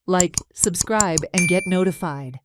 Like, subscribe, and get notified.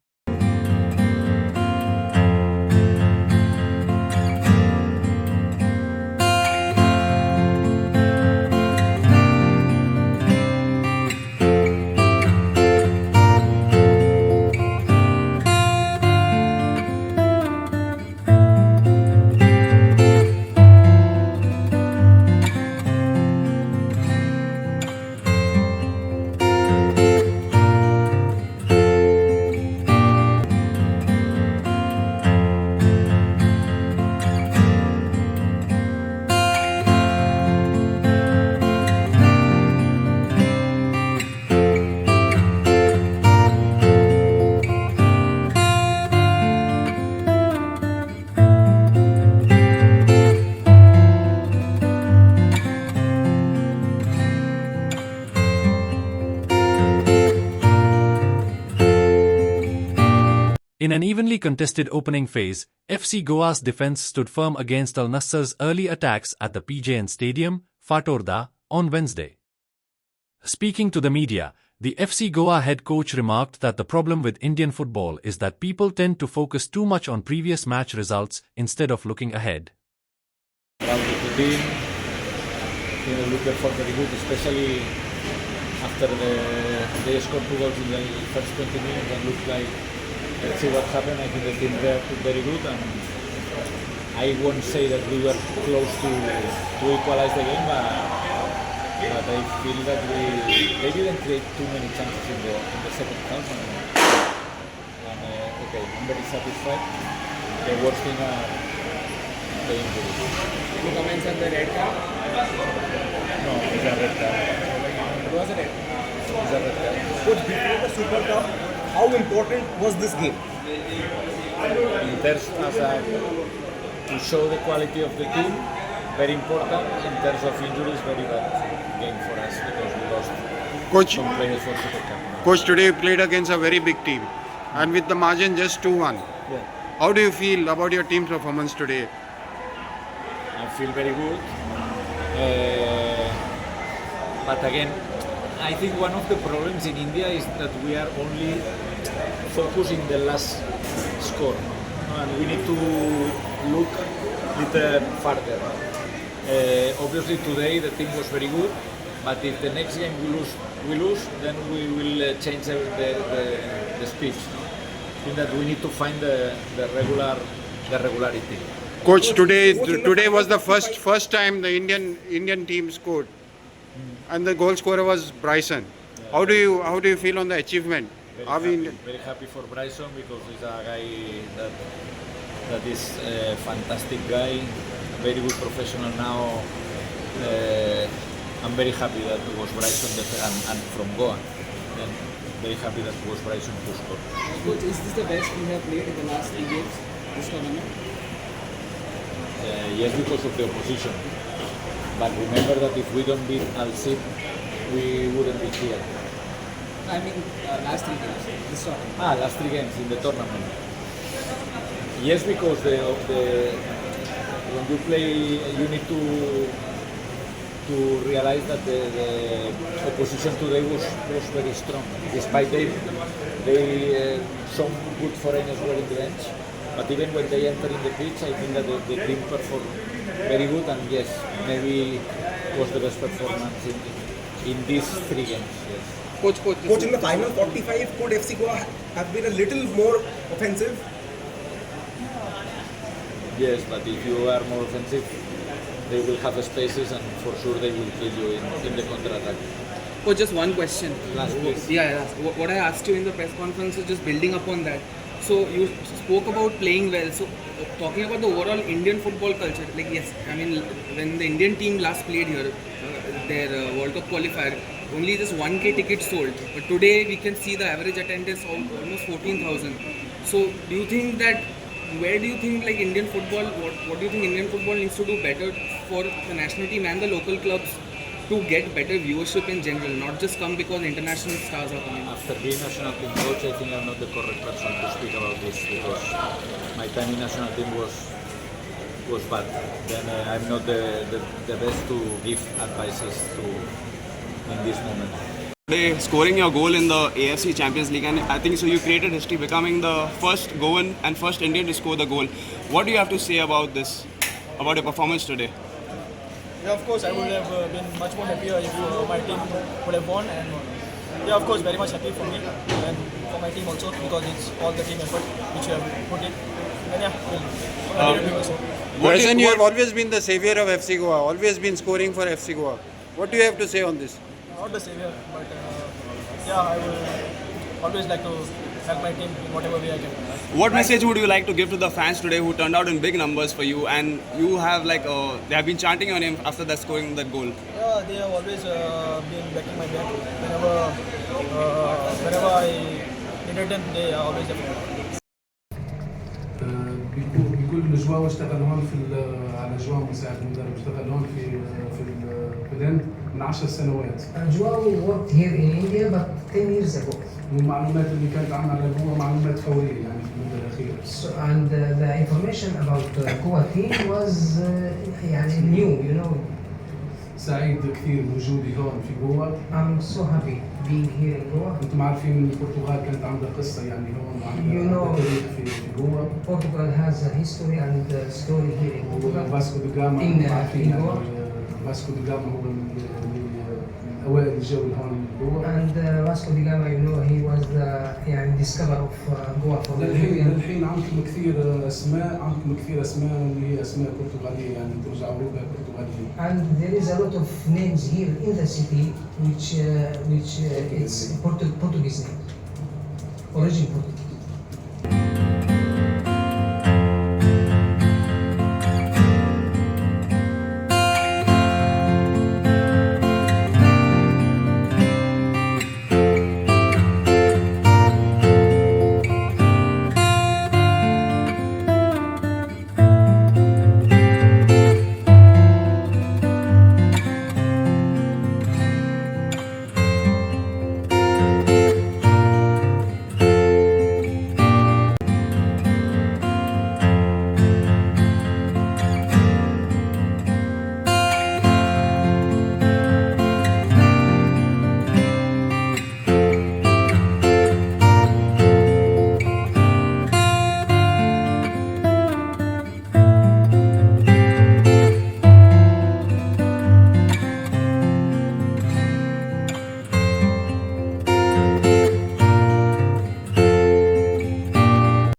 In an evenly contested opening phase, FC Goa's defense stood firm against Al Nassr's early attacks at the PJN Stadium, Fatorda, on Wednesday. Speaking to the media, the FC Goa head coach remarked that the problem with Indian football is that people tend to focus too much on previous match results instead of looking ahead. Proud of the team, we performed very good, especially after they scored 2 goals in the first 20 minutes and looked like, let's see what happened. I think the team reacted very good, and I won't say that we were close to equalize the game, but I feel that they didn't create too many chances in the second half, and okay, I'm very satisfied. The worst thing are the injuries. Any comments on the red card? No, it's a red card. It was a red card. It's a red card. Coach, before the Super Cup, how important was this game? In terms to show the quality of the team, very important. In terms of injuries, very bad game for us because we lost some players for Super Cup. Coach, today you played against a very big team and with the margin just 2-1. Yeah. How do you feel about your team's performance today? I feel very good. But again, I think one of the problems in India is that we are only focusing the last score, and we need to look a little further. Obviously today the team was very good, but if the next game we lose, then we will change the speech. I think that we need to find the regularity. Coach, today was the first time the Indian team scored, and the goal scorer was Bryson. How do you feel on the achievement? Very happy for Bryson because he's a guy that is a fantastic guy, very good professional now. I'm very happy that it was Bryson and from Goa. And very happy that it was Bryson who scored. Coach, is this the best we have played in the last 3 games this tournament? Yes, because of the opposition. But remember that if we don't beat Al Nassr, we wouldn't be here. I mean, last 3 games this tournament. Last 3 games in the tournament. Yes, because when you play, you need to realize that the opposition today was very strong. Despite they some good foreigners were in the bench, but even when they enter in the pitch, I think that the team performed very good, and yes, maybe it was the best performance in these 3 games. Yes. Coach, in the final 45, could FC Goa have been a little more offensive? Yes, but if you are more offensive, they will have spaces, and for sure they will kill you in the counter-attack. Oh, just one question. Last place. Yeah. What I asked you in the press conference is just building upon that. So you spoke about playing well. So talking about the overall Indian football culture, like yes, I mean when the Indian team last played here, their World Cup qualifier, only just 1K tickets sold. But today we can see the average attendance of almost 14,000. So do you think that? Where do you think like Indian football? What do you think Indian football needs to do better for the national team and the local clubs to get better viewership in general, not just come because international stars are coming? After being national team coach, I think I'm not the correct person to speak about this because my time in national team was bad. Then I'm not the best to give advices in this moment. Today, scoring your goal in the AFC Champions League, and I think so you created history, becoming the first Goan and first Indian to score the goal. What do you have to say about this, about your performance today? Yeah, of course, I would have been much more happier if my team would have won, and yeah, of course, very much happy for me and for my team also, because it's all the team effort which we have put in. And yeah, Bryson, you have always been the savior of FC Goa, always been scoring for FC Goa. What do you have to say on this? not the savior, but yeah, I will always like to help my team in whatever way I can. What message would you like to give to the fans today who turned out in big numbers for you, and you have like they have been chanting your name after that scoring that goal? Yeah, they have always been backing my back. Whenever I needed them, they are always there. بيقول جواو اشتغل هون على جواو مساعد المدرب اشتغل هون في البلد من 10 سنوات. جواو worked here in India but 10 years ago. والمعلومات اللي كانت عندنا على جوا معلومات فورية يعني في المدة الأخيرة. So, and the information about Goa team was يعني new, you know. سعيد كثير بوجودي هون في جوا. I'm so happy being here in Goa. انتم عارفين ان البرتغال كانت عندها قصة يعني هون You know, تاريخ في جوا. Portugal has a history and a story here in Goa. فاسكو دي جاما in Goa. فاسكو دي جاما هو من أوائل الجو هون جوا. And Vasco da Gama, you know, he was the يعني discover of Goa for the للحين عندكم كثير اسماء اللي هي اسماء برتغاليه يعني ترجع اوروبا برتغاليه. And there is a lot of names here in the city which it's Portuguese.